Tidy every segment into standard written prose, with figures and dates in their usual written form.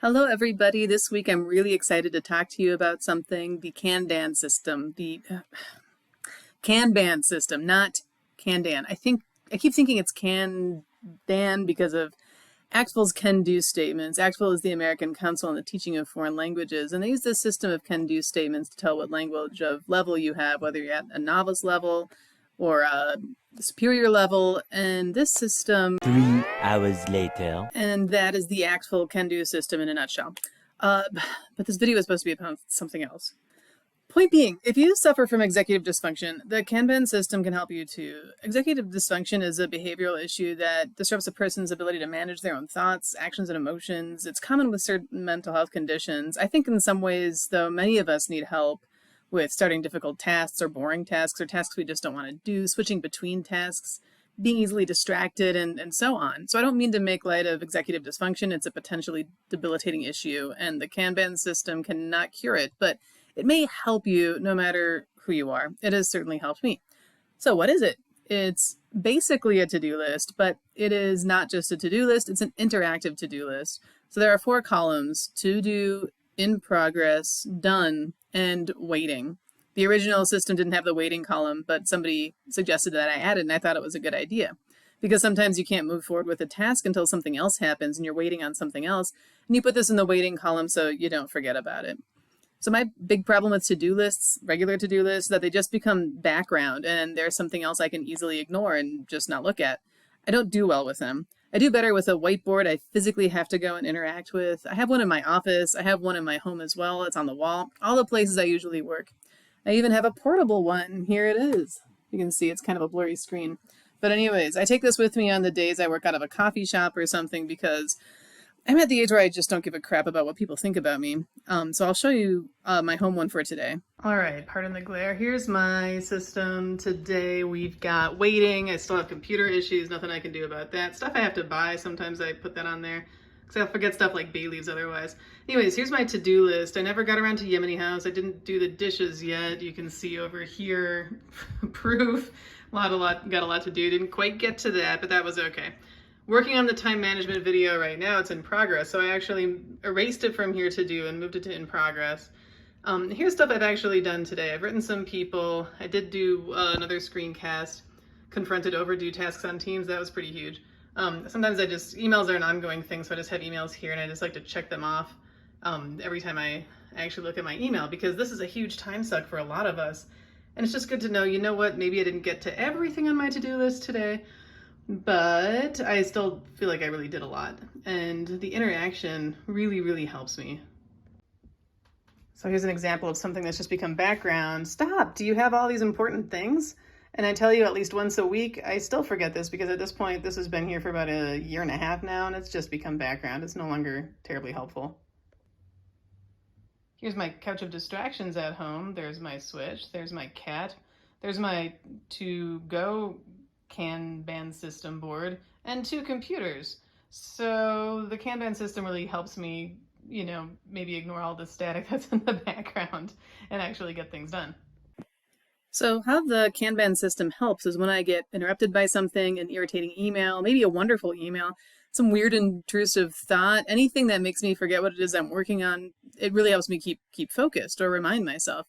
Hello, everybody. This week I'm really excited to talk to you about something, the KanBan system, the KanBan system, not KanDan. I keep thinking it's KanDan because of ACTFL's can-do statements. ACTFL is the American Council on the Teaching of Foreign Languages, and they use this system of can-do statements to tell what language of level you have, whether you're at a novice level or a superior level, and this system 3 hours later. and that is the ACTFL can-do system in a nutshell. But this video is supposed to be about something else. Point being, if you suffer from executive dysfunction, the KanBan system can help you too. Executive dysfunction is a behavioral issue that disrupts a person's ability to manage their own thoughts, actions, and emotions. It's common with certain mental health conditions. I think in some ways, though, many of us need help with starting difficult tasks or boring tasks or tasks we just don't want to do, switching between tasks, being easily distracted, and so on. So I don't mean to make light of executive dysfunction. It's a potentially debilitating issue, and the KanBan system cannot cure it, but it may help you no matter who you are. It has certainly helped me. So what is it? It's basically a to-do list, but it is not just a to-do list, it's an interactive to-do list. So there are 4 columns: to do, in progress, done, and waiting. The original system didn't have the waiting column, but somebody suggested that I add it, and I thought it was a good idea. Because sometimes you can't move forward with a task until something else happens and you're waiting on something else, and you put this in the waiting column so you don't forget about it. So my big problem with to-do lists, regular to-do lists, is that they just become background and there's something else I can easily ignore and just not look at. I don't do well with them. I do better with a whiteboard I physically have to go and interact with. I have one in my office. I have one in my home as well. It's on the wall. All the places I usually work. I even have a portable one. Here it is. You can see it's kind of a blurry screen. But anyways, I take this with me on the days I work out of a coffee shop or something because I'm at the age where I just don't give a crap about what people think about me. So I'll show you my home one for today. All right, pardon the glare. Here's my system. Today we've got waiting. I still have computer issues. Nothing I can do about that. Stuff I have to buy. Sometimes I put that on there because I forget stuff like bay leaves otherwise. Anyways, here's my to-do list. I never got around to Yemeni House. I didn't do the dishes yet. You can see over here, proof. Got a lot to do. Didn't quite get to that, but that was okay. Working on the time management video right now. It's in progress. So I actually erased it from here to do and moved it to in progress. Here's stuff I've actually done today. I've written some people. I did do another screencast, confronted overdue tasks on Teams. That was pretty huge. Sometimes emails are an ongoing thing, so I just have emails here and I just like to check them off every time I actually look at my email, because this is a huge time suck for a lot of us. And it's just good to know, you know what, maybe I didn't get to everything on my to-do list today, but I still feel like I really did a lot. And the interaction really, really helps me. So here's an example of something that's just become background. Stop, do you have all these important things? And I tell you at least once a week, I still forget this because at this point, this has been here for about a year and a half now, and it's just become background. It's no longer terribly helpful. Here's my couch of distractions at home. There's my Switch. There's my cat. There's my to-go KanBan system board and 2 computers. So the KanBan system really helps me, maybe ignore all the static that's in the background and actually get things done. So how the KanBan system helps is when I get interrupted by something, an irritating email, maybe a wonderful email, some weird intrusive thought, anything that makes me forget what it is I'm working on, it really helps me keep focused or remind myself.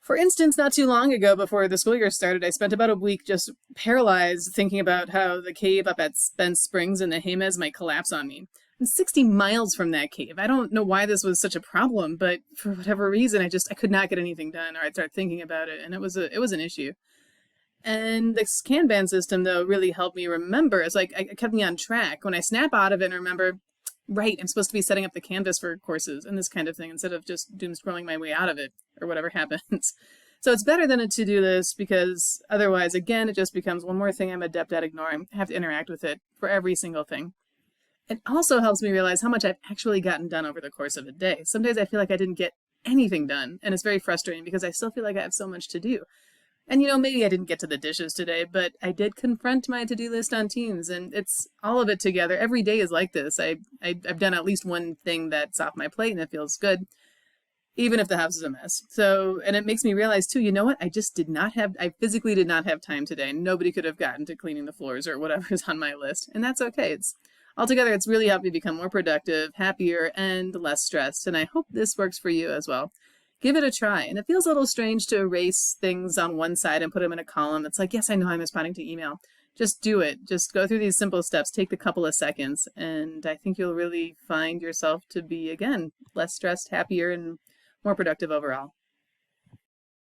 For instance, not too long ago, before the school year started, I spent about a week just paralyzed thinking about how the cave up at Spence Springs in the Jemez might collapse on me. I'm 60 miles from that cave. I don't know why this was such a problem, but for whatever reason, I could not get anything done, or I'd start thinking about it, and it was an issue. And this KanBan system, though, really helped me remember. It's like it kept me on track. When I snap out of it and remember, right, I'm supposed to be setting up the canvas for courses and this kind of thing instead of just doom scrolling my way out of it or whatever happens. So it's better than a to-do list because otherwise, again, it just becomes one more thing I'm adept at ignoring. I have to interact with it for every single thing. It also helps me realize how much I've actually gotten done over the course of a day. Some days I feel like I didn't get anything done, and it's very frustrating because I still feel like I have so much to do. And maybe I didn't get to the dishes today, but I did confront my to-do list on Teams, and it's all of it together. Every day is like this. I've done at least one thing that's off my plate, and it feels good, even if the house is a mess. So, and it makes me realize too, you know what? I physically did not have time today. Nobody could have gotten to cleaning the floors or whatever's on my list, and that's okay. Altogether, it's really helped me become more productive, happier, and less stressed, and I hope this works for you as well. Give it a try. And it feels a little strange to erase things on one side and put them in a column. It's like, yes, I know I'm responding to email. Just do it. Just go through these simple steps. Take the couple of seconds. And I think you'll really find yourself to be, again, less stressed, happier, and more productive overall.